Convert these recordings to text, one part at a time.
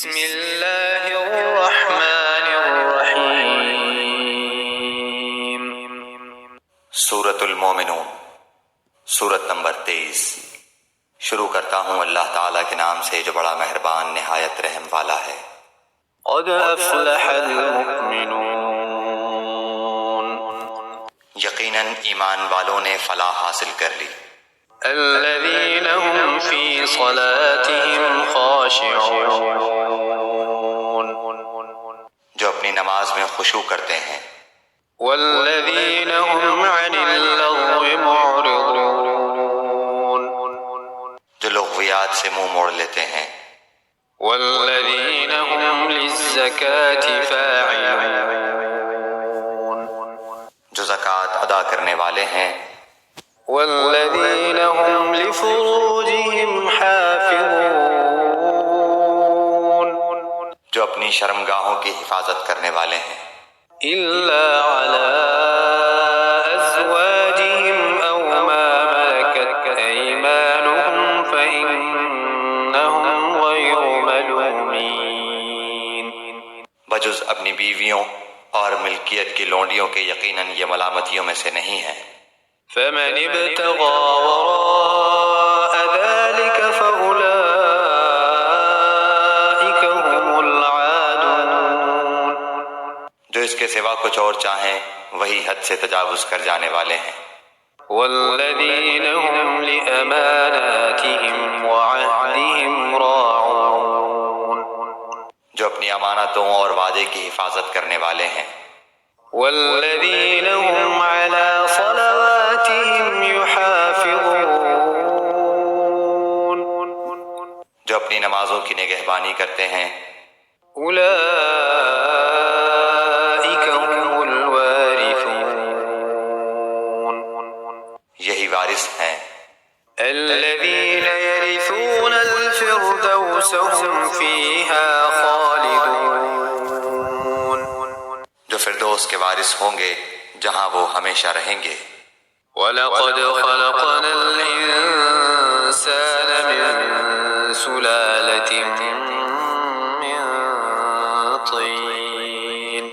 بسم اللہ الرحمن الرحیم۔ سورۃ المومنون، سورت نمبر 23۔ شروع کرتا ہوں اللہ تعالیٰ کے نام سے جو بڑا مہربان نہایت رحم والا ہے۔ قد افلح المؤمنون، یقیناً ایمان والوں نے فلاح حاصل کر لی۔ الذین هم فی صلاتهم خاشعون، جو اپنی نماز میں خشوع کرتے ہیں۔ والذین هم عن اللغو معرضون، جو لغویات سے منہ موڑ لیتے ہیں۔ والذین هم للزکاة فاعلون، جو زکوٰۃ ادا کرنے والے ہیں۔ والذین هم لفروجهم حافظون، جو اپنی شرمگاہوں کی حفاظت کرنے والے ہیں۔ إلا على أزواجهم أو ما ملكت أيمانهم فإنهم غير ملومين، بجز اپنی بیویوں اور ملکیت کی لونڈیوں کے یقیناً یہ ملامتیوں میں سے نہیں ہیں۔ فمن ابتغى وراء ذلك فأولئك هم العادون، جو اس کے سوا کچھ اور چاہیں وہی حد سے تجاوز کر جانے والے ہیں۔ والذین هم لأماناتهم وعهدهم راعون، جو اپنی امانتوں اور وعدے کی حفاظت کرنے والے ہیں۔ والذین هم على صلواتهم يحافظون، جو اپنی نمازوں کی نگہبانی کرتے ہیں۔ اولئک هم الوارثون، یہی وارث ہیں۔ الذین یرثون الفردوس هم فیہا خالدون، جو فردوس کے وارث ہوں گے جہاں وہ ہمیشہ رہیں گے۔ وَلَقَدْ خَلَقْنَا الْإِنسَانَ مِنْ سُلَالَةٍ مِّن طِينٍ،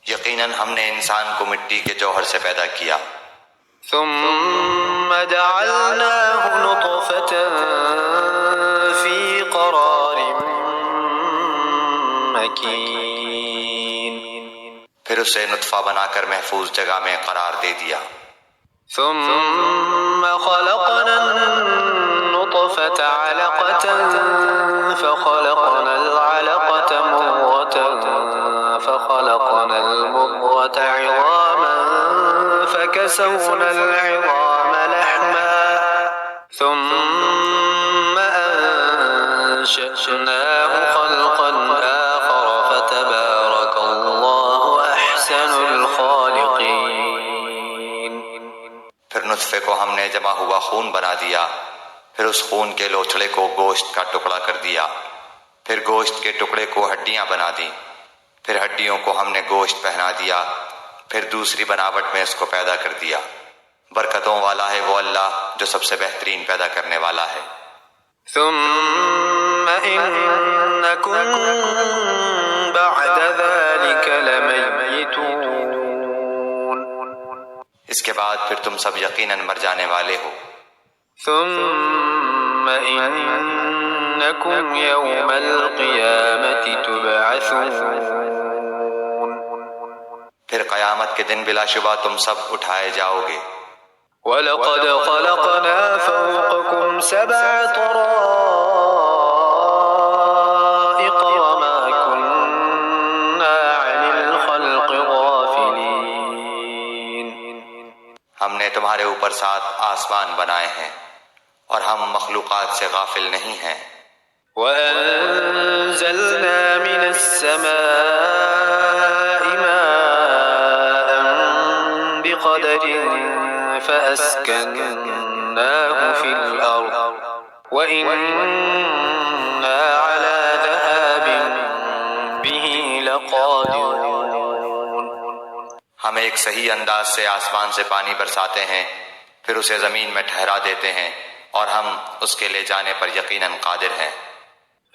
یقیناً ہم نے انسان کو مٹی کے جوہر سے پیدا کیا۔ ثُمَّ جَعَلْنَاهُ نُطْفَةً فِي قَرَارٍ مَّكِينٍ، پھر اسے نطفہ بنا کر محفوظ جگہ میں قرار دے دیا۔ ثم خلقنا النطفة علقة فخلقنا العلقة مضغة فخلقنا المضغة عظاما فكسونا العظام لحما ثم أنشأناه خلقا آخر فتبارك الله أحسن الخالقين۔ پھر نطفے کو ہم نے جمع ہوا خون بنا دیا، پھر اس خون کے لوتھڑے کو گوشت کا ٹکڑا کر دیا، پھر گوشت کے ٹکڑے کو ہڈیاں بنا دیں، پھر ہڈیوں کو ہم نے گوشت پہنا دیا، پھر دوسری بناوٹ میں اس کو پیدا کر دیا۔ برکتوں والا ہے وہ اللہ جو سب سے بہترین پیدا کرنے والا ہے۔ ثم إنكم بعد ذلك لميتون، اس کے بعد پھر تم سب یقیناً مر جانے والے ہو۔ ثم إنكم يوم القيامة تبعثون، پھر قیامت کے دن بلا شبہ تم سب اٹھائے جاؤ گے۔ وَلَقَدْ خَلَقْنَا فَوْقَكُمْ سَبْعَ طَرَائِقَ وَمَا كُنَّا عَنِ الْخَلْقِ غَافِلِينَ، ہم نے تمہارے اوپر 7 آسمان بنائے ہیں اور ہم مخلوقات سے غافل نہیں ہیں۔ وَأَنزَلْنَا مِنَ السَّمَاءِ مَاءً بِقَدَرٍ فَأَسْكَنَّاهُ فِي الْأَرْضِ وَإِنَّا عَلَى ذَهَابٍ بِهِ لَقَادِرُونَ، ہم ایک صحیح انداز سے آسمان سے پانی برساتے ہیں، پھر اسے زمین میں ٹھہرا دیتے ہیں اور ہم اس کے لے جانے پر یقیناً قادر ہیں۔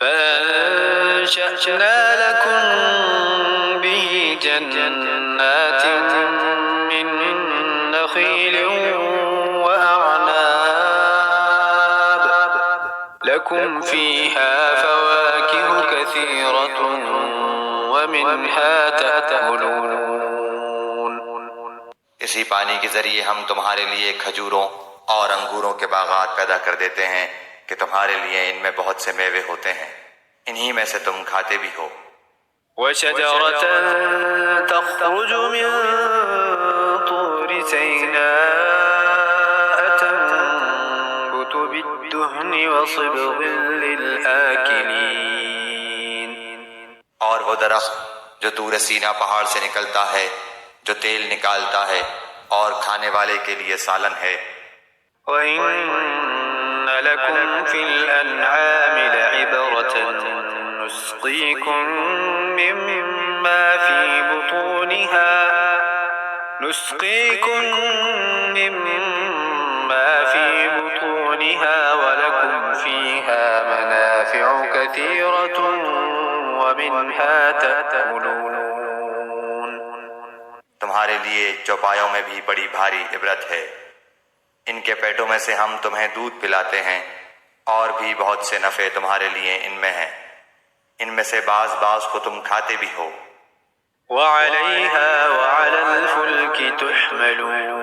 فأنشأنا لكم به جنات من نخيل وأعناب لكم فيها فواكه كثيرة ومنها تأكلون. اسی پانی کے ذریعے ہم تمہارے لیے کھجوروں اور انگوروں کے باغات پیدا کر دیتے ہیں کہ تمہارے لیے ان میں بہت سے میوے ہوتے ہیں، انہی میں سے تم کھاتے بھی ہو. وشجرة تخرج من طور سيناء تنبت بالدهن وصبغ للآكلين. اور وہ درخت جو طور سینا پہاڑ سے نکلتا ہے، جو تیل نکالتا ہے اور کھانے والے کے لیے سالن ہے. وَإِنَّ لَكُمْ فِي الْأَنْعَامِ لَعِبْرَةً نُسْقِيكُم مِّمَّا فِي بُطُونِهَا وَلَكُمْ فِيهَا مَنَافِعُ كَثِيرَةٌ وَمِنْهَا تَأْكُلُونَ. تمہارے لیے چوپایوں میں بھی بڑی بھاری عبرت ہے، ان کے پیٹوں میں سے ہم تمہیں دودھ پلاتے ہیں اور بھی بہت سے نفع تمہارے لیے ان میں ہیں، ان میں سے بعض کو تم کھاتے بھی ہو. وَعَلَيْهَا وَعَلَى الْفُلْكِ تُحْمَلُونَ.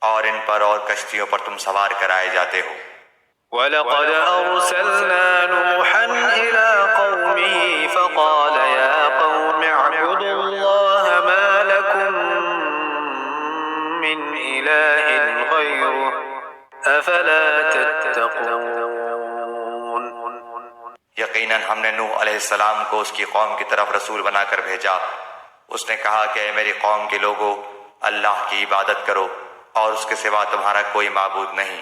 اور ان پر اور کشتیوں پر تم سوار کرائے جاتے ہو. وَلَقَدْ أَرْسَلْنَا نُوحًا إِلَىٰ قَوْمِهِ فَقَالَ يَا قَوْمِ اعْبُدُوا اللَّهَ مَا لَكُم مِّنْ إِلَٰهٍ غَيْرُهُ أَفَلَا تَتَّقُونَ. یقیناً ہم نے نوح علیہ السلام کو اس کی قوم کی طرف رسول بنا کر بھیجا. اس نے کہا کہ اے میری قوم کے لوگو، اللہ کی عبادت کرو اور اس کے سوا تمہارا کوئی معبود نہیں،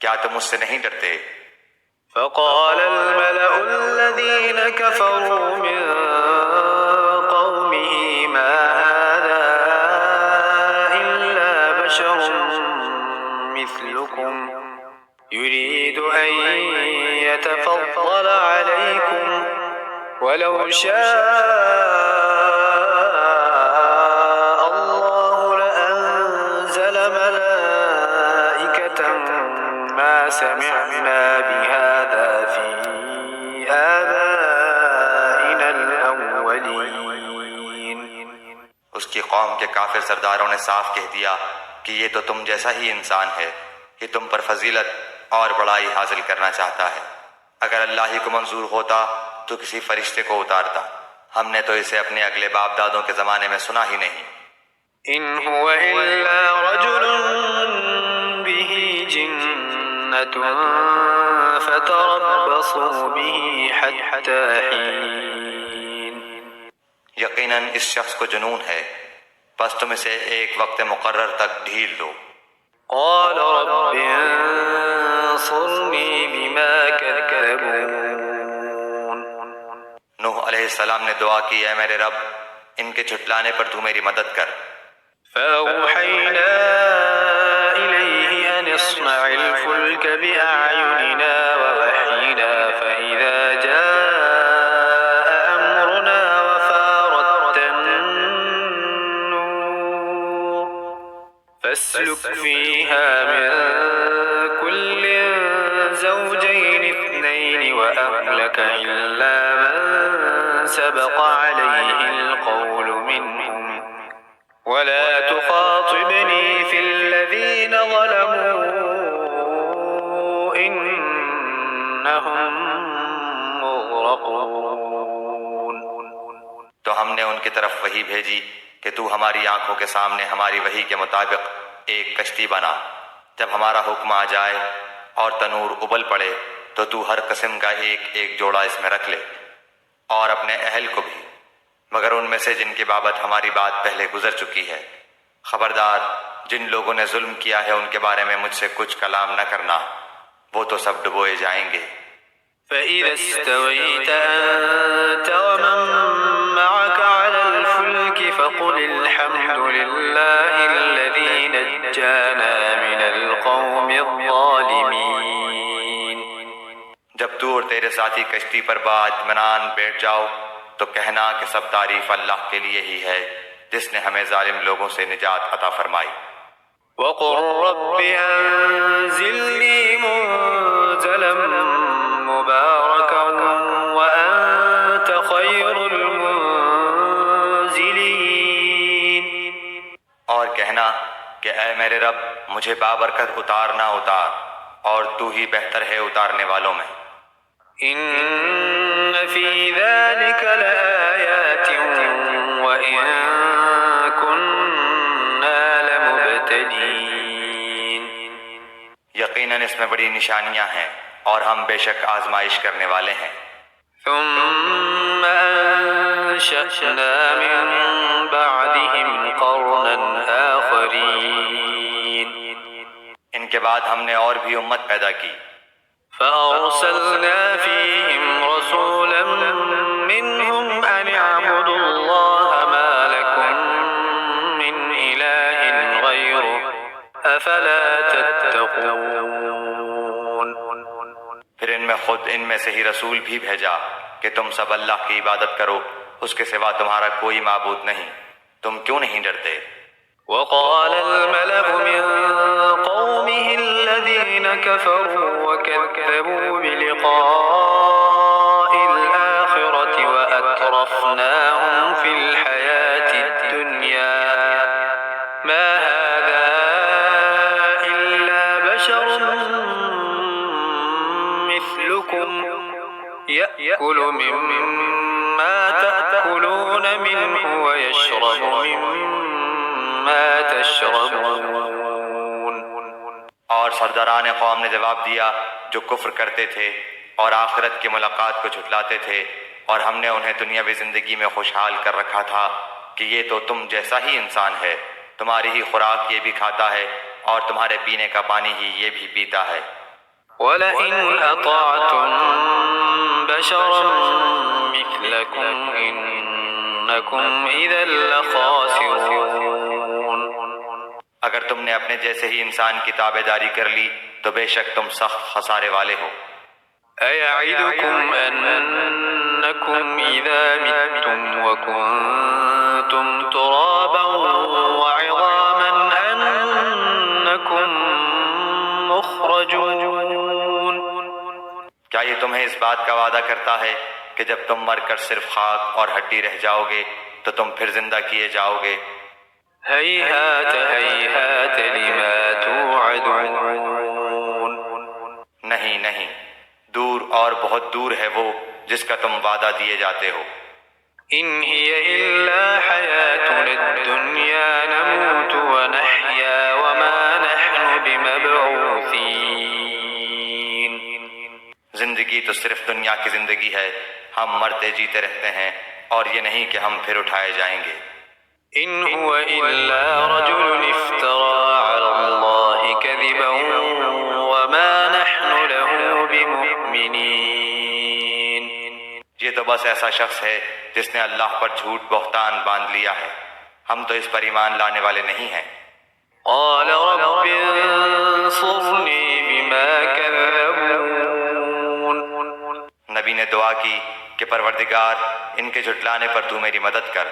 کیا تم اس سے نہیں ڈرتے؟ فقال الملأ الذين كفروا من قومه ما هذا إلا بشر مثلكم يريد أن يتفضل عليكم ولو شاء الله لأنزل ملائكة ما سمعنا بهذا في آبائنا الأولين. اس کی قوم کے کافر سرداروں نے صاف کہہ دیا کہ یہ تو تم جیسا ہی انسان ہے، یہ تم پر فضیلت اور بڑائی حاصل کرنا چاہتا ہے. اگر اللہ ہی کو منظور ہوتا تو کسی فرشتے کو اتارتا، ہم نے تو اسے اپنے اگلے باپ دادوں کے زمانے میں سنا ہی نہیں. إن هو إلا رجل به جنة فتربصوا به حتى حين. یقیناً اس شخص کو جنون ہے، بس تم اسے ایک وقت مقرر تک ڈھیل دو. قال رب انصرني بما كذبون. نوح علیہ السلام نے دعا کی، اے میرے رب، ان کے جھٹلانے پر تو میری مدد کر. فأوحينا إليه أن اصنع الفلك بأعيننا ووحينا فإذا جاء أمرنا وفارت النور فاسلك فيها من كل زوجين اثنين وأهلك إلا من سبق عليه القول منهم ولا تخاطبني في الذين ظلموا إنهم مغرقون. تو ہم نے ان کی طرف وحی بھیجی کہ تو ہماری آنکھوں کے سامنے ہماری وحی کے مطابق ایک کشتی بنا. جب ہمارا حکم آ جائے اور تنور ابل پڑے تو تو ہر قسم کا ایک ایک جوڑا اس میں رکھ لے، اور اپنے اہل کو بھی، مگر ان میں سے جن کی بابت ہماری بات پہلے گزر چکی ہے. خبردار جن لوگوں نے ظلم کیا ہے ان کے بارے میں مجھ سے کچھ کلام نہ کرنا، وہ تو سب ڈبوئے جائیں گے. فإذا استويت أنت ومن معك على الفلك فقل الحمد لله الذي نجانا من القوم الظالمين. جب تو میرے ساتھی کشتی پر بااطمینان بیٹھ جاؤ تو کہنا کہ سب تعریف اللہ کے لیے ہی ہے جس نے ہمیں ظالم لوگوں سے نجات عطا فرمائی۔ وقل رب أنزلني منزلا مباركا وأنت خير المنزلين۔ اور کہنا کہ اے میرے رب مجھے بابرکت اتارنا اتار، اور تو ہی بہتر ہے اتارنے والوں میں۔ إن في ذلك لآيات وإن كنا لمبتلين۔ یقیناً اس میں بڑی نشانیاں ہیں اور ہم بے شک آزمائش کرنے والے ہیں۔ ثم أنشأنا من بعدهم قرنا آخرين۔ ان کے بعد ہم نے اور بھی امت پیدا کی، فأرسلنا فيهم رسولا منهم أن اعبدوا الله ما لكم من إله غيره أفلا تتقون۔ پھر ان میں خود ان میں سے ہی رسول بھی بھیجا کہ تم سب اللہ کی عبادت کرو، اس کے سوا تمہارا کوئی معبود نہیں، تم کیوں نہیں ڈرتے؟ وقال الملأ من قومه الذين كفروا وكذبوا بلقاء الآخرة وأترفناهم في الحياة الدنيا ما هذا إلا بشر مثلكم يأكل مما تأكلون منه ويشرب مما تشربون۔ اور سرداران قوم نے جواب دیا جو کفر کرتے تھے اور آخرت کی ملاقات کو جھٹلاتے تھے، اور ہم نے انہیں دنیاوی زندگی میں خوشحال کر رکھا تھا کہ یہ تو تم جیسا ہی انسان ہے، تمہاری ہی خوراک یہ بھی کھاتا ہے اور تمہارے پینے کا پانی ہی یہ بھی پیتا ہے۔ وَلَئِنْ أَطَعْتُمْ بَشَرًا مِثْلَكُمْ إِنَّكُمْ إِذًا لَخَاسِرُونَ۔ اگر تم نے اپنے جیسے ہی انسان کی تابع داری کر لی تو بے شک تم سخت خسارے والے ہو۔ أَيَعِدُكُمْ أَنَّكُمْ إِذَا مِتُّمْ وَكُنْتُمْ تُرَابًا وَعِظَامًا أَنَّكُمْ مُخْرَجُونَ۔ کیا یہ تمہیں اس بات کا وعدہ کرتا ہے کہ جب تم مر کر صرف خاک اور ہڈی رہ جاؤ گے تو تم پھر زندہ کیے جاؤ گے؟ هيهات هيهات لما توعدون۔ نہیں نہیں، دور اور بہت دور ہے وہ جس کا تم وعدہ دیے جاتے ہو۔ إن هي إلا حياتنا الدنيا نموت ونحيا وما نحن بمبعوثين۔ زندگی تو صرف دنیا کی زندگی ہے، ہم مرتے جیتے رہتے ہیں اور یہ نہیں کہ ہم پھر اٹھائے جائیں گے۔ إن هو إلا رجل افترى على الله كذبا وما نحن له بمؤمنين۔ یہ تو بس ایسا شخص ہے جس نے اللہ پر جھوٹ بہتان باندھ لیا ہے، ہم تو اس پر ایمان لانے والے نہیں ہیں۔ قال رب انصرني بما كذبون۔ نبی نے دعا کی کہ پروردگار ان کے جھٹلانے پر تو میری مدد کر۔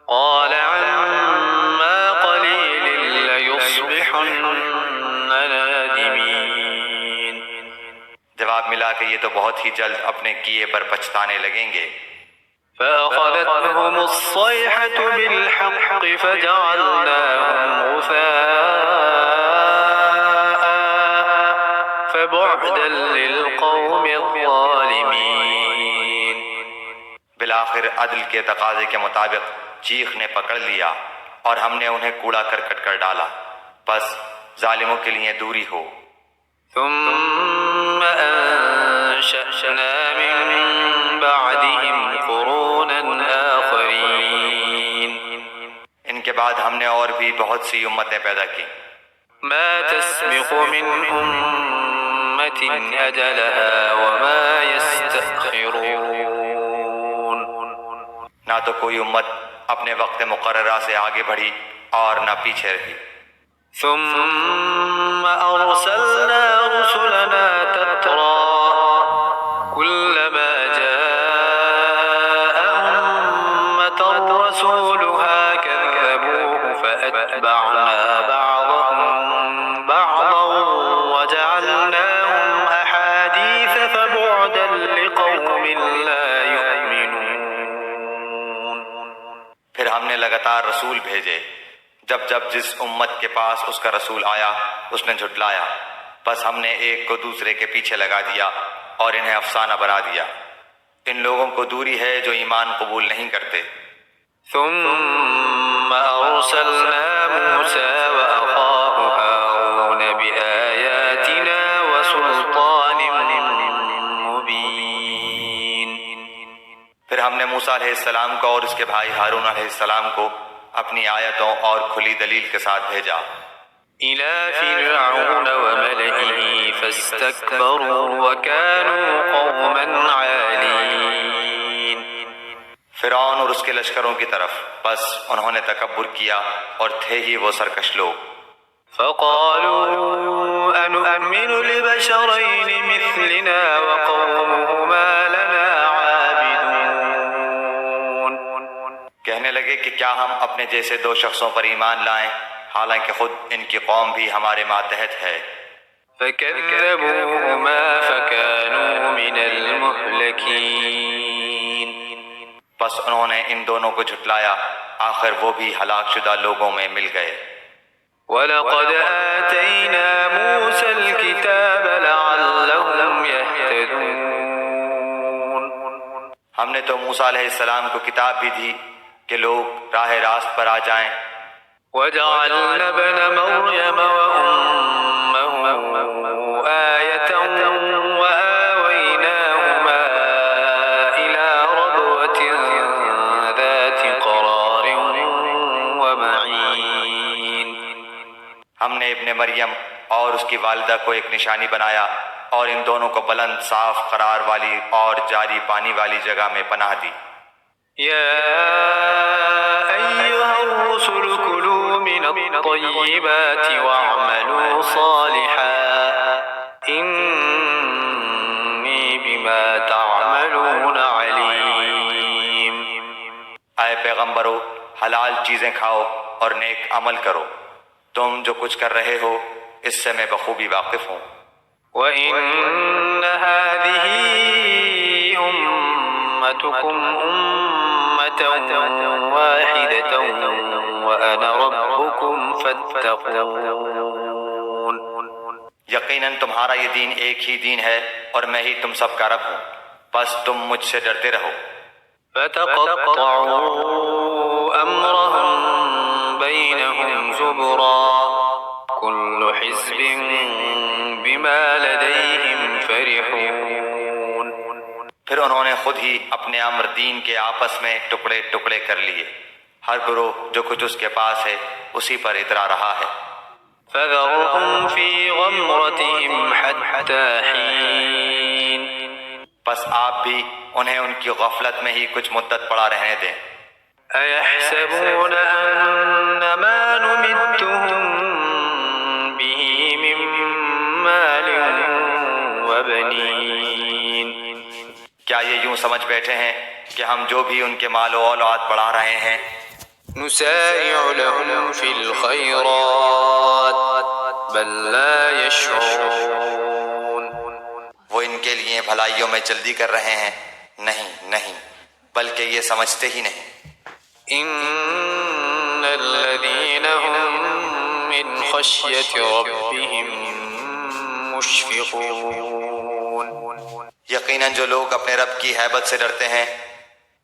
قال عما قليل ليصبحن نادمين۔ جواب ملا کہ یہ تو بہت ہی جلد اپنے کیے پر پچھتانے لگیں گے۔ فأخذتهم الصيحة بالحق فجعلناهم غثاء فبعدا للقوم الظالمين۔ بالآخر عدل کے تقاضے کے مطابق چیخ نے پکڑ لیا اور ہم نے انہیں کوڑا کرکٹ کر ڈالا، بس ظالموں کے لیے دوری ہو۔ ثم أنشأنا من بعدهم قرونا آخرين۔ ان کے بعد ہم نے اور بھی بہت سی امتیں پیدا کی۔ ما تسبق من أمة أجلها وما يستأخرون۔ نہ تو کوئی امت اپنے وقت مقررہ سے آگے بڑھی اور نہ پیچھے رہی۔ ثم أرسلنا رسلنا تترى كل فأتبعنا بعضهم بعضا وجعلناهم أحاديث فبعدا لقوم لا يؤمنون. پھر ہم نے لگاتار رسول بھیجے، جب جب جس امت کے پاس اس کا رسول آیا اس نے جھٹلایا، بس ہم نے ایک کو دوسرے کے پیچھے لگا دیا اور انہیں افسانہ بنا دیا. ان لوگوں کو دوری ہے جو ایمان قبول نہیں کرتے. ثم أرسلنا موسى وأخاه هارون بآياتنا وسلطان مبين. پھر ہم نے موسیٰ علیہ السلام کو اور اس کے بھائی ہارون علیہ السلام کو اپنی آیتوں اور کھلی دلیل کے ساتھ بھیجا. إلى فرعون وملئه فاستكبروا وكانوا قوما عالين. فرعون اور اس کے لشکروں کی طرف، بس انہوں نے تکبر کیا اور تھے ہی وہ سرکش لوگ. فقالوا أنؤمن لبشرين مثلنا وقومهما لنا عابدون. کہنے لگے کہ کیا ہم اپنے جیسے دو شخصوں پر ایمان لائیں حالانکہ خود ان کی قوم بھی ہمارے ماتحت ہے. فكذبوهما فكانوا من المهلكين. بس انہوں نے ان دونوں کو جھٹلایا، آخر وہ بھی ہلاک شدہ لوگوں میں مل گئے. وَلَقَدْ آتَيْنَا مُوسَى الْكِتَابَ لَعَلَّهُمْ يَهْتَدُونَ. ہم نے تو موسیٰ علیہ السلام کو کتاب بھی دی کہ لوگ راہ راست پر آ جائیں. وَجَعَلْنَا ابْنَ مَرْيَمَ وَأُمَّهُ آيَةً وَآوَيْنَاهُمَا إِلَى رَبْوَةٍ ذَاتِ قَرَارٍ وَمَعِينٍ. ہم نے ابن مریم اور اس کی والدہ کو ایک نشانی بنایا اور ان دونوں کو بلند صاف قرار والی اور جاری پانی والی جگہ میں پناہ دی. يا أيها الرسل كلوا من الطيبات واعملوا صالحا إني بما تعملون عليم. اے پیغمبرو، حلال چیزیں کھاؤ اور نیک عمل کرو، تم جو کچھ کر رہے ہو اس سے میں بخوبی واقف ہوں. وَإِنَّ هَذِهِ أُمَّتُكُمْ أُمَّةً وَاحِدَةً وَأَنَا رَبُّكُمْ فَاتَّقُونِ. یقیناً تمہارا یہ دین ایک ہی دین ہے اور میں ہی تم سب کا رب ہوں، بس تم مجھ سے ڈرتے رہو. فَتَقَطَّعُوا أَمْرَهُمْ بَيْنَهُمْ زُبُرًا كُلُّ حِزْبٍ بِمَا لَدَيْهِمْ فَرِحُونَ. پھر انہوں نے خود ہی اپنے امر دین کے آپس میں ٹکڑے ٹکڑے کر لیے، ہر گروہ جو کچھ اس کے پاس ہے اسی پر اترا رہا ہے. فَذَرْهُمْ فِي غَمْرَتِهِمْ حَتَّى حِينٍ. بس آپ بھی انہیں ان کی غفلت میں ہی کچھ مدت پڑا رہنے دیں. أَيَحْسَبُونَ أَنَّ مَا نُمِدُّهُم بِهِ مِن مَّالٍ وَبَنِينَ. کیا یہ یوں سمجھ بیٹھے ہیں کہ ہم جو بھی ان کے مال و اولاد بڑھا رہے ہیں نُسَارِعُ لَهُمْ فِي الْخَيْرَاتِ بَل لَّا يَشْعُرُونَ. وہ ان کے لیے بھلائیوں میں جلدی کر رہے ہیں؟ نہیں، بلکہ یہ سمجھتے ہی نہیں. إِنَّ الَّذِينَ هُم مِّنْ خَشْيَةِ رَبِّهِم مُّشْفِقُونَ. یقیناً جو لوگ اپنے رب کی ہیبت سے ڈرتے ہیں.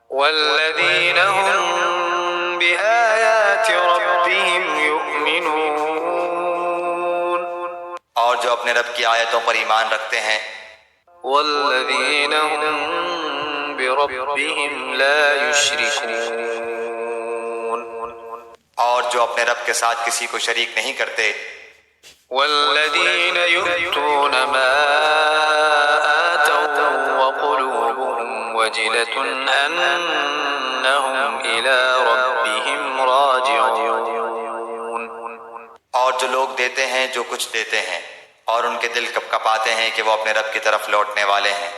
وَالَّذِينَ هُم بِآيَاتِ رَبِّهِمْ يُؤْمِنُونَ. اور جو اپنے رب کی آیتوں پر ایمان رکھتے ہیں. وَالَّذِينَ هُم بِرَبِّهِمْ لَا يُشْرِكُونَ. اور جو اپنے رب کے ساتھ کسی کو شریک نہیں کرتے. وَالَّذِينَ يُؤْتُونَ مَا آتَوْا وَقُلُوبُهُمْ وَجِلَةٌ أَنَّهُمْ إِلَى رَبِّهِمْ راجعون. اور جو لوگ دیتے ہیں جو کچھ دیتے ہیں اور ان کے دل کپکپاتے ہیں کہ وہ اپنے رب کی طرف لوٹنے والے ہیں.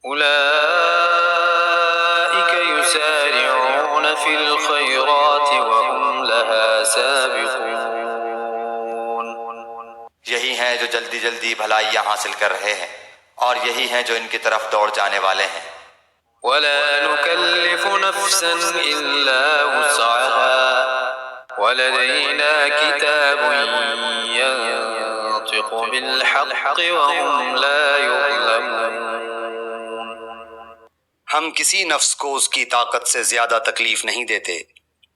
أُولَئِكَ يسارعون في الخيرات وهم لها سابقون یہی ہیں جو جلدی جلدی بھلائیاں حاصل کر رہے ہیں اور یہی ہیں جو ان کی طرف دوڑ جانے والے ہیں۔ ولا نكلف نفسا إلا وسعها ولدينا كتاب ينطق بالحق وهم لا يظلمون۔ ہم کسی نفس کو اس کی طاقت سے زیادہ تکلیف نہیں دیتے،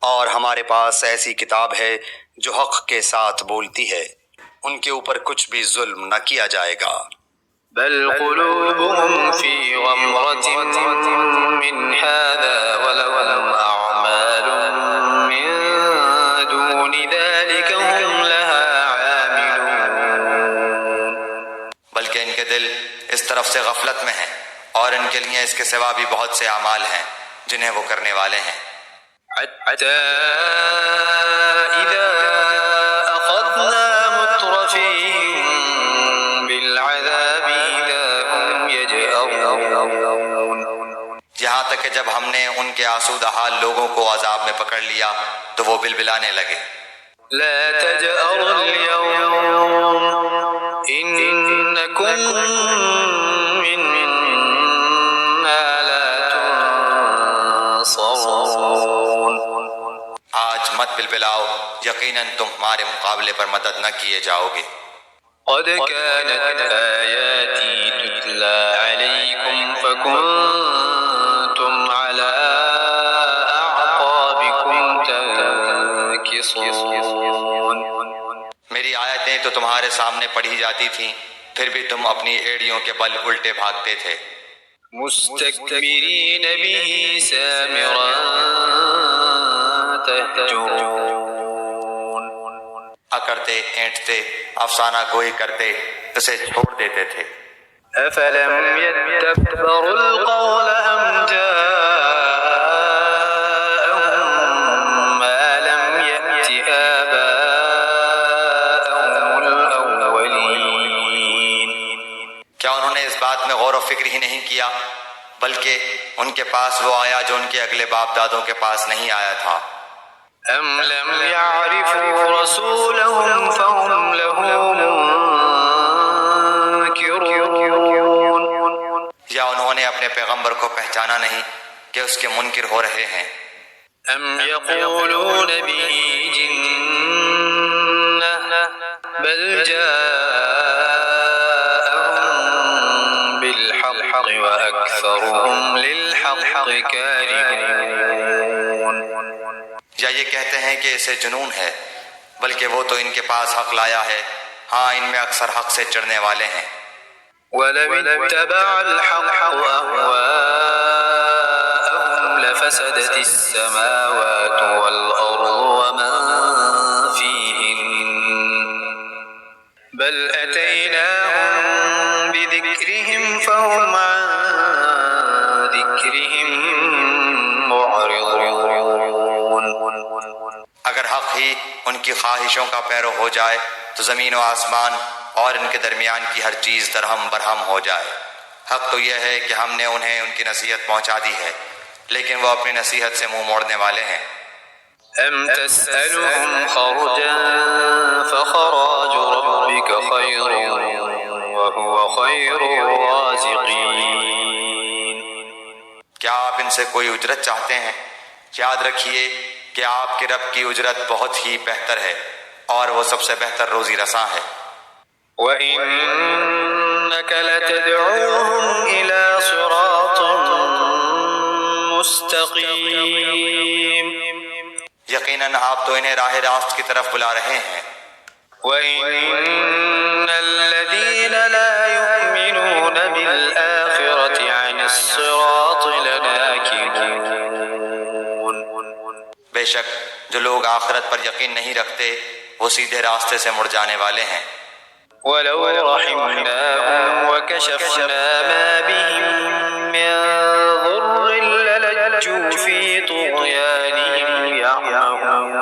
اور ہمارے پاس ایسی کتاب ہے جو حق کے ساتھ بولتی ہے، ان کے اوپر کچھ بھی ظلم نہ کیا جائے گا۔ بل قلوبهم في غمرة من هذا ولهم أعمال من دون ذلك هم لها عاملون۔ بلکہ ان کے دل اس طرف سے غفلت میں ہیں، اور ان کے لیے اس کے سوا بھی بہت سے اعمال ہیں جنہیں وہ کرنے والے ہیں۔ حتى إذا أخذنا مترفيهم بالعذاب إذا هم يجأرون۔ یہاں تک کہ جب ہم نے ان کے آسودہ حال لوگوں کو عذاب میں پکڑ لیا تو وہ بلبلانے لگے۔ لا تجأروا اليوم إنكم منا لا تنصرون۔ آج مت بلبلاؤ، یقیناً تم ہمارے مقابلے پر مدد نہ کیے جاؤ گے۔ قد كانت آياتي تتلى عليكم فكنتم على أعقابكم تنكصون۔ میری آیتیں تو تمہارے سامنے پڑھی جاتی تھیں، پھر بھی تم اپنی ایڑیوں کے بل الٹے بھاگتے تھے۔ مستكبرين به سامرا تهجرون۔ اکڑتے اینٹتے افسانہ گوئی کرتے اسے چھوڑ دیتے تھے۔ أفلم يدبروا القول أم جاءهم ما لم يأت آباءهم الأولين۔ کیا انہوں نے اس بات میں غور و فکر ہی نہیں کیا، بلکہ ان کے پاس وہ آیا جو ان کے اگلے باپ دادوں کے پاس نہیں آیا تھا۔ أم لم يعرفوا رسولهم فهم له منكرون۔ یا انہوں نے اپنے پیغمبر کو پہچانا نہیں کہ اس کے منکر ہو رہے ہیں۔ أم يقولون به جنة بل جاءهم بالحق وأكثرهم للحق كارهون۔ یا یہ کہتے ہیں کہ اسے جنون ہے، بلکہ وہ تو ان کے پاس حق لایا ہے، ہاں ان میں اکثر حق سے چڑھنے والے ہیں۔ ولو اتبع الحق أهواءهم لفسدت السماوات والأرض ومن فيهن بل أتيناهم بذكرهم فهم عن ذكرهم معرضون۔ اگر حق ہی ان کی خواہشوں کا پیرو ہو جائے تو زمین و آسمان اور ان کے درمیان کی ہر چیز درہم برہم ہو جائے۔ حق تو یہ ہے کہ ہم نے انہیں ان کی نصیحت پہنچا دی ہے، لیکن وہ اپنی نصیحت سے منہ موڑنے والے ہیں۔ أم تسألهم خرجا فخراج ربك خير وهو خير الرازقين۔ کیا آپ ان سے کوئی اجرت چاہتے ہیں؟ یاد رکھیے کہ آپ کے رب کی اجرت بہت ہی بہتر ہے اور وہ سب سے بہتر روزی رساں ہے۔ وَإِنَّكَ لَتَدْعُوهُمْ إِلَى صِرَاطٍ مُسْتَقِيمٍ۔ یقیناً آپ تو انہیں راہ راست کی طرف بلا رہے ہیں۔ وَإِنَّ الَّذِينَ لَا يُؤْمِنُونَ بِالْآخِرَةِ عَنِ الصِّرَاطِ لَنَاكِبُونَ۔ بے شک جو لوگ آخرت پر یقین نہیں رکھتے وہ سیدھے راستے سے مڑ جانے والے ہیں۔ وَلَوْ رَحِمْنَاهُمْ وَكَشَفْنَا مَا بِهِمْ مِنْ ضُرٍّ لَلَجُّوا فِي طُغْيَانِهِمْ يَعْمَهُونَ۔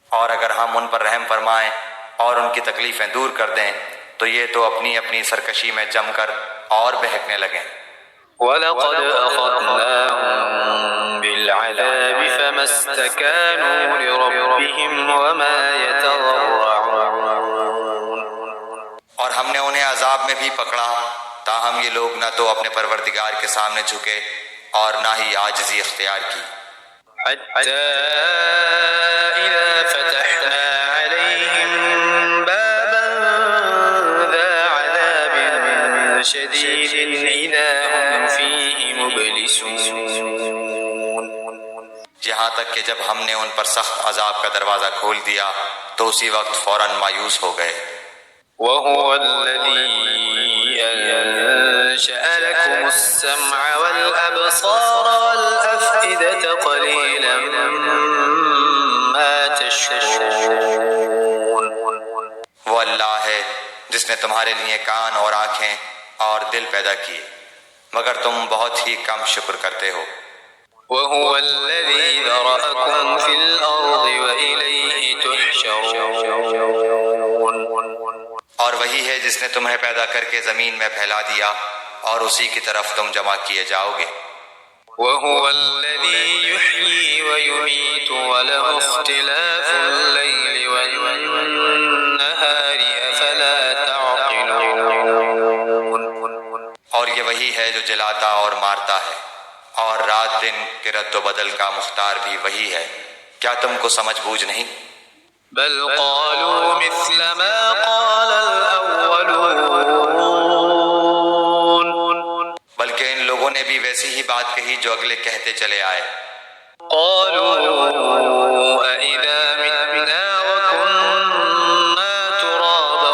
اور اگر ہم ان پر رحم فرمائیں اور ان کی تکلیفیں دور کر دیں تو یہ تو اپنی اپنی سرکشی میں جم کر اور بہکنے لگیں۔ وَلَقَدْ أَخَذْنَاهُمْ بِالْعَذَابِ فَمَا اسْتَكَانُوا لِرَبِّهِمْ وَمَا يَتَضَرَّعُونَ اور ہم نے انہیں عذاب میں بھی پکڑا، تاہم یہ لوگ نہ تو اپنے پروردگار کے سامنے جھکے اور نہ ہی عاجزی اختیار کی، حَتَّى إِذَا فَتَحْنَا عَلَيْهِمْ بَابًا ذَا عَذَابٍ شَدِيدٍ إِذَا هُمْ فِيهِ مُبْلِسُونَ یہاں تک کہ جب ہم نے ان پر سخت عذاب کا دروازہ کھول دیا تو اسی وقت فوراً مایوس ہو گئے۔ وَهُوَ الَّذِي أَنشَأَ لَكُمُ السَّمْعَ وَالْأَبْصَارَ وَالْأَفْئِدَةَ قَلِيلًا مَا تَشْكُرُونَ وہ اللہ ہے جس نے تمہارے لیے کان اور آنکھیں اور دل پیدا کیے، مگر تم بہت ہی کم شکر کرتے ہو۔ وَهُوَ الَّذِي ذَرَأَكُمْ فِي الْأَرْضِ وَإِلَيْهِ تُحْشَرُونَ اور وہی ہے جس نے تمہیں پیدا کر کے زمین میں پھیلا دیا اور اسی کی طرف تم جمع کیے جاؤ گے۔ وَهُوَ الَّذِي يُحْيِي وَيُمِيتُ وَلَهُ اخْتِلَافُ اللَّيْلِ وَالنَّهَارِ أَفَلَا تَعْقِلُونَ اور یہ وہی ہے جو جلاتا اور مارتا ہے، اور رات دن کے رد و بدل کا مختار بھی وہی ہے، کیا تم کو سمجھ بوجھ نہیں؟ بل قالوا مثل ما قال الأولون بلکہ ان لوگوں نے بھی ویسی ہی بات کہی جو اگلے کہتے چلے آئے۔ قالوا أَإِذَا مِتْنَا وَكُنَّا تُرَابًا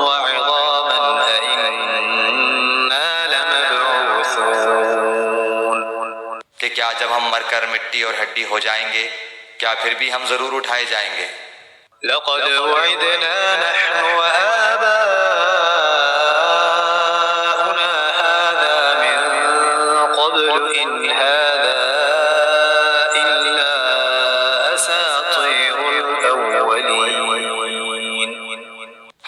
وَعِظَامًا أَإِنَّا لَمَبْعُوثُونَ کہ کیا جب ہم مر کر مٹی اور ہڈی ہو جائیں گے کیا پھر بھی ہم ضرور اٹھائے جائیں گے؟ لقد وعدنا نحن وآباؤنا هذا من قبل إن هذا إلا أساطير الأولين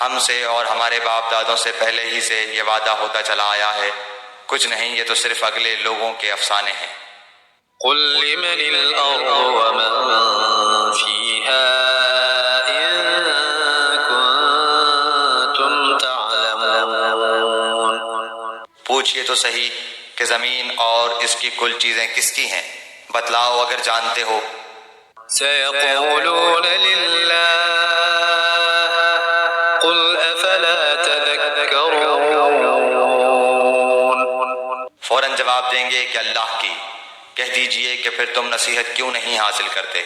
ہم سے اور ہمارے باپ دادوں سے پہلے ہی سے یہ وعدہ ہوتا چلا آیا ہے، کچھ نہیں، یہ تو صرف اگلے لوگوں کے افسانے ہیں۔ قل لمن الأرض ومن فيها إن كنتم تعلمون پوچھئے تو صحیح کہ زمین اور اس کی کل چیزیں کس کی ہیں، بتلاؤ اگر جانتے ہو۔ سيقولون لله قل أفلا تذكرون فوراً جواب دیں گے کہ اللہ کی، کہہ دیجئے کہ پھر تم نصیحت کیوں نہیں حاصل کرتے۔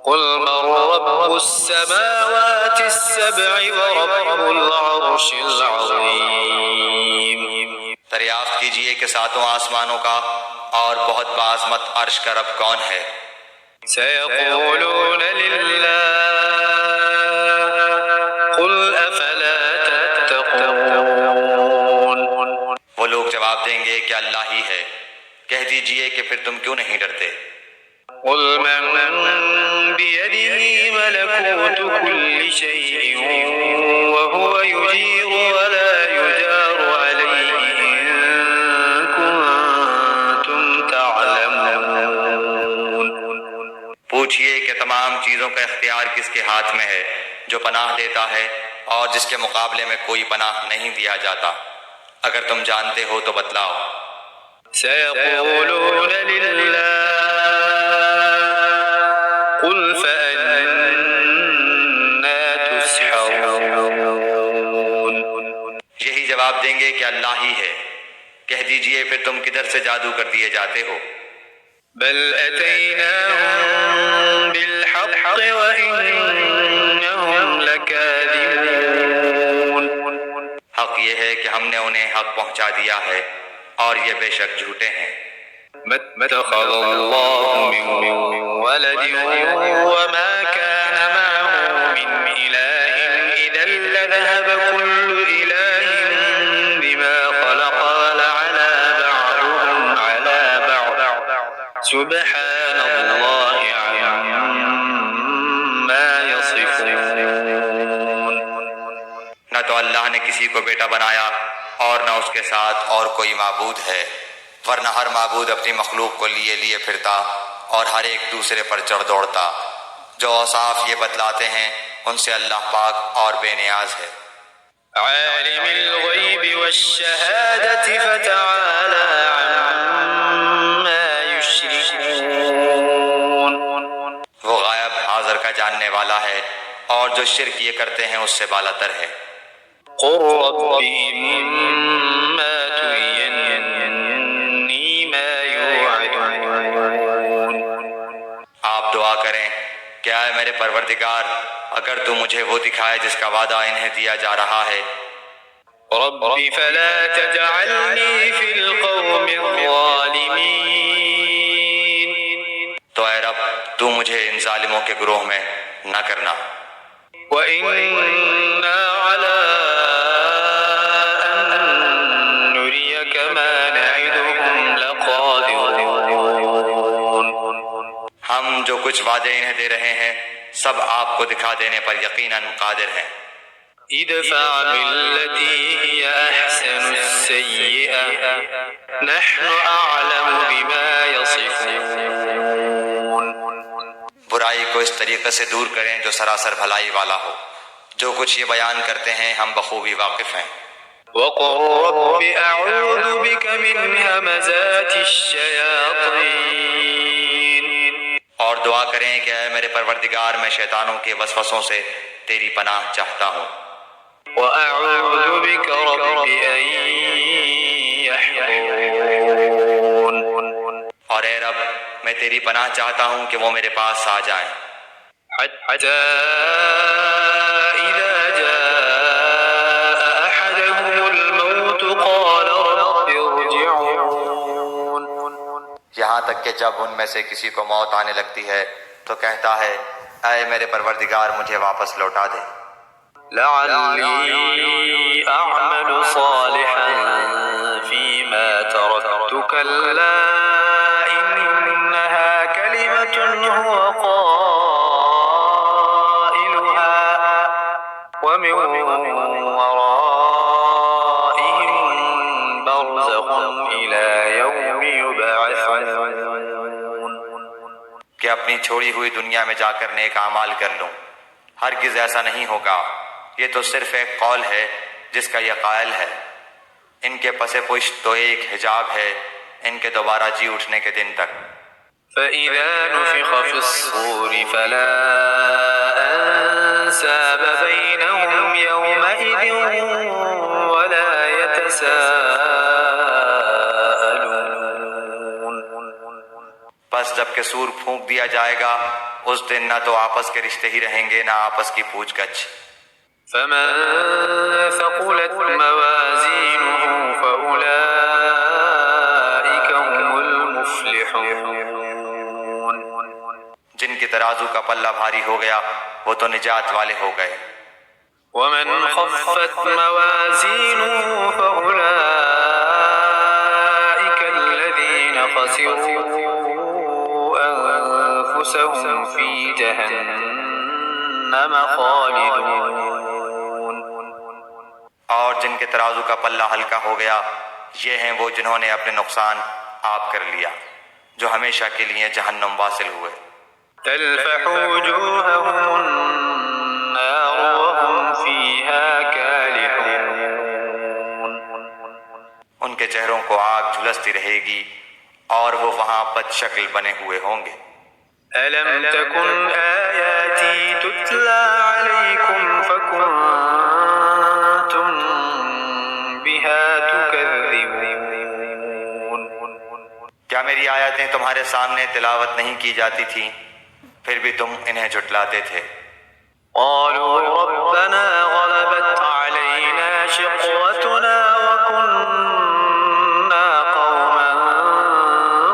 قل من رب السماوات السبع ورب العرش العظيم دریافت کیجئے کہ ساتوں آسمانوں کا اور بہت بعظمت عرش کا رب کون ہے؟ سيقولون لله قل أفلا تتقون وہ لوگ جواب دیں گے کہ اللہ ہی ہے، کہہ دیجئے کہ پھر تم کیوں نہیں ڈرتے۔ قل من بيده ملكوت كل شيء وهو يجير ولا يجار عليه إن كنتم تعلمون پوچھئے کہ تمام چیزوں کا اختیار کس کے ہاتھ میں ہے، جو پناہ دیتا ہے اور جس کے مقابلے میں کوئی پناہ نہیں دیا جاتا، اگر تم جانتے ہو تو بتلاؤ۔ سيقولون لله قل فأنا تسحرون یہی جواب دیں گے کہ اللہ ہی ہے، کہہ دیجئے پھر تم کدھر سے جادو کر دیے جاتے ہو۔ بل أتيناهم بالحق وإنهم لكاذبون حق یہ ہے کہ ہم نے انہیں حق پہنچا دیا ہے اور یہ بے شک جھوٹے ہیں۔ ما اتخذ الله من ولد وما كان معه من إله إذا لذهب كل إله بما خلق ولعلى بعضهم على بعض سبحان الله عما يصفون نہ تو اللہ نے کسی کو بیٹا بنایا اور نہ اس کے ساتھ اور کوئی معبود ہے، ورنہ ہر معبود اپنی مخلوق کو لیے لیے پھرتا اور ہر ایک دوسرے پر چڑھ دوڑتا۔ جو اوصاف یہ بتلاتے ہیں ان سے اللہ پاک اور بے نیاز ہے۔ عالم الغیب والشہادة فتعالى عما يشركون۔ وہ غائب حاضر کا جاننے والا ہے اور جو شرک یہ کرتے ہیں اس سے بالا تر ہے۔ قل رب إما تريني ما يوعدون۔ آپ دعا کریں کہ اے میرے پروردگار اگر تو مجھے وہ دکھائے جس کا وعدہ انہیں دیا جا رہا ہے۔ رب فلا تجعلني في القوم الظالمين۔ تو اے رب تو مجھے ان ظالموں کے گروہ میں نہ کرنا۔ وَإِنَّا عَلَىٰ أَن نُّرِيَكَ مَا نَعِدُهُمْ لَقَادِرُونَ۔ ہم جو کچھ وعدے انہیں دے رہے ہیں سب آپ کو دکھا دینے پر یقیناً قادر ہیں۔ ادفع بالتي هي أحسن السيئة نحن أعلم بما يصفون۔ برائی کو اس طریقے سے دور کریں جو سراسر بھلائی والا ہو، جو کچھ یہ بیان کرتے ہیں ہم بخوبی واقف ہیں۔ وقل رب أعوذ بك من همزات الشياطين۔ اور دعا کریں کہ اے میرے پروردگار میں شیطانوں کے وسوسوں سے تیری پناہ چاہتا ہوں۔ وأعوذ بك رب أن يحضرون۔ اور اے رب میں تیری پناہ چاہتا ہوں کہ وہ میرے پاس آ جائیں، حتى إذا جاء أحدهم الموت قال رب ارجعون۔ یہاں تک کہ جب ان میں سے کسی کو موت آنے لگتی ہے تو کہتا ہے اے میرے پروردگار مجھے واپس لوٹا دے، لعلی اعمل صالحا فيما تركت كلا إنها كلمة هو قائلها ومن ورائهم برزخ إلى يوم يبعثون۔ کہ اپنی چھوڑی ہوئی دنیا میں جا کر نیک اعمال کر لوں۔ ہرگز ایسا نہیں ہوگا، یہ تو صرف ایک قول ہے جس کا یہ قائل ہے۔ ان کے پس پشت تو ایک حجاب ہے ان کے دوبارہ جی اٹھنے کے دن تک۔ فإذا نفخ في الصور فلا أنساب بينهم يومئذ ولا يتساءلون۔ بس جب کہ سور پھونک دیا جائے گا اس دن نہ تو آپس کے رشتے ہی رہیں گے نہ آپس کی پوچھ گچھ۔ فمن ثقلت موازينه فأولئك هم المفلحون۔ جن کی ترازو کا پلہ بھاری ہو گیا وہ تو نجات والے ہو گئے۔ ومن خفت موازينه فأولئك الذين خسروا أنفسهم في جهنم خالدون۔ اور جن کے ترازو کا پلہ ہلکا ہو گیا یہ ہیں وہ جنہوں نے اپنے نقصان آپ کر لیا، جو ہمیشہ کے لیے جہنم واصل ہوئے۔ تلفح وجوههم النار وهم فيها كالحون۔ ان کے چہروں کو آگ جھلستی رہے گی اور وہ وہاں بد شکل بنے ہوئے ہوں گے۔ ألم تكن آياتي تتلى عليكم فكنتم بها تكذبون۔ کیا میری آیتیں تمہارے سامنے تلاوت نہیں کی جاتی تھیں پھر بھی تم انہیں جھٹلاتے تھے؟ قالوا ربنا غلبت علينا شقوتنا وكنا قوما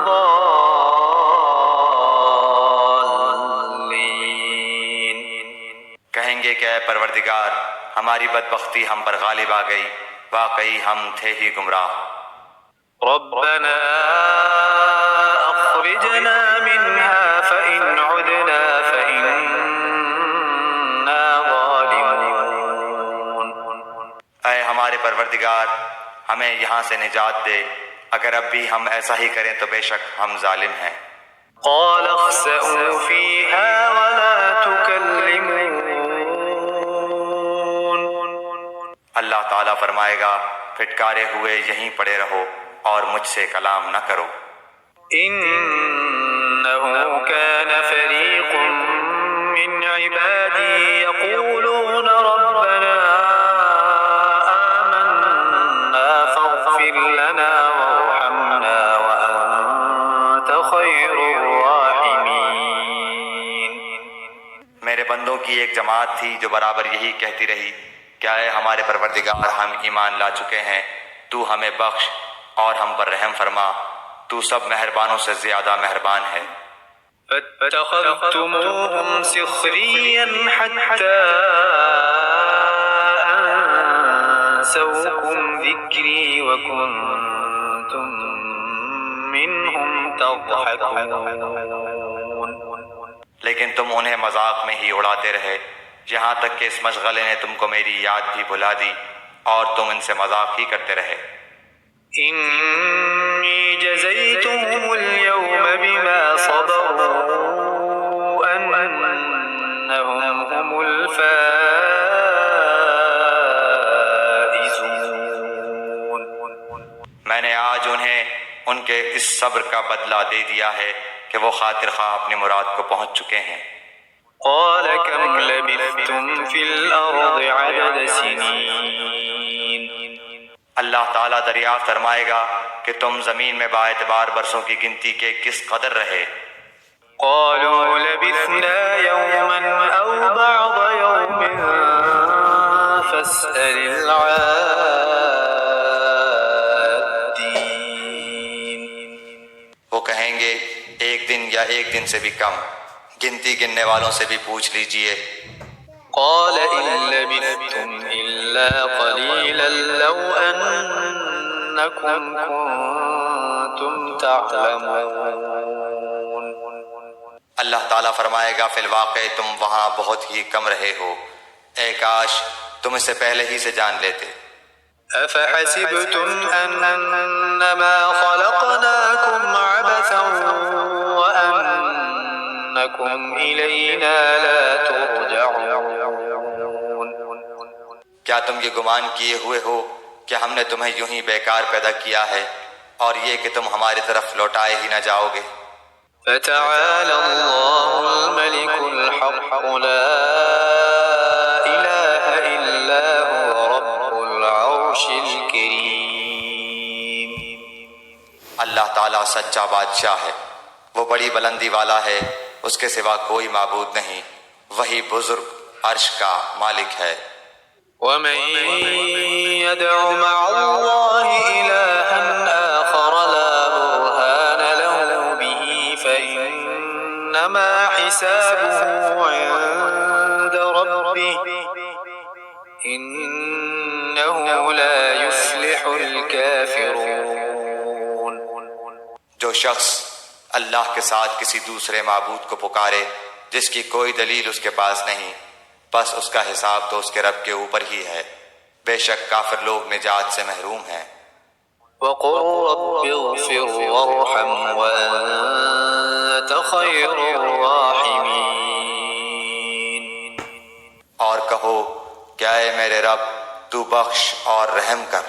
ضالين۔ کہیں گے کہ اے پروردگار ہماری بدبختی ہم پر غالب آ گئی، واقعی ہم تھے ہی گمراہ۔ ربنا أخرجنا منها فإن عدنا فإنا ظالمون۔ اے ہمارے پروردگار ہمیں یہاں سے نجات دے، اگر اب بھی ہم ایسا ہی کریں تو بے شک ہم ظالم ہیں۔ قال اخسئوا فيها ولا تكلمون اللہ تعالیٰ فرمائے گا پھٹکارے ہوئے یہیں پڑے رہو اور مجھ سے کلام نہ کرو۔ إنه كان فريق من عبادي يقولون ربنا آمنا فاغفر لنا وارحمنا وأنت خير الراحمين۔ میرے بندوں کی ایک جماعت تھی جو برابر یہی کہتی رہی، کیا اے ہمارے پروردگار، ہم ایمان لا چکے ہیں، تو ہمیں بخش اور ہم پر رحم فرما، تو سب مہربانوں سے زیادہ مہربان ہے۔ فاتخذتموهم سخريا حتى أنسوكم ذكري وكنتم منهم تضحكون۔ لیکن تم انہیں مذاق میں ہی اڑاتے رہے، یہاں تک کہ اس مشغلے نے تم کو میری یاد بھی بھلا دی اور تم ان سے مذاق ہی کرتے رہے۔ إني جزيتهم اليوم بما صبروا أنهم هم الفائزون۔ میں نے آج انہیں ان کے اس صبر کا بدلہ دے دیا ہے کہ وہ خاطر خواہ اپنی مراد کو پہنچ چکے ہیں۔ قال كم لبثتم في الأرض عدد سنين؟ اللہ تعالیٰ دریافت فرمائے گا کہ تم زمین میں با اعتبار برسوں کی گنتی کے کس قدر رہے؟ قالوا لبثنا يوما أو بعض يوم فاسأل العادين۔ وہ کہیں گے ایک دن یا ایک دن سے بھی کم، گنتی گننے والوں سے بھی پوچھ لیجئے۔ قال إن لبثتم إلا قليلا لو أنكم كنتم تعلمون۔ اللہ تعالیٰ فرمائے گا فی الواقع تم وہاں بہت ہی کم رہے ہو، اے کاش تم اسے پہلے ہی سے جان لیتے۔ أفحسبتم أنما خلقناكم عبثا وأنكم إلينا لا ترجعون۔ کیا تم یہ گمان کیے ہوئے ہو کہ ہم نے تمہیں یوں ہی بیکار پیدا کیا ہے اور یہ کہ تم ہماری طرف لوٹائے ہی نہ جاؤ گے؟ فتعالى الله الملك الحق لا إله إلا هو رب العرش الكريم۔ اللہ تعالیٰ سچا بادشاہ ہے، وہ بڑی بلندی والا ہے، اس کے سوا کوئی معبود نہیں، وہی بزرگ عرش کا مالک ہے۔ ومن يدع مع الله إلها آخر لا برهان له به فإنما حسابه عند ربه إنه لا يفلح الكافرون۔ جو شخص اللہ کے ساتھ کسی دوسرے معبود کو پکارے جس کی کوئی دلیل اس کے پاس نہیں، بس اس کا حساب تو اس کے رب کے اوپر ہی ہے، بے شک کافر لوگ نجات سے محروم ہیں۔ وقل رب اغفر وارحم وأنت خير الراحمين۔ اور کہو کیا اے میرے رب تو بخش اور رحم کر،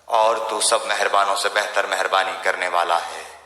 اور تو سب مہربانوں سے بہتر مہربانی کرنے والا ہے۔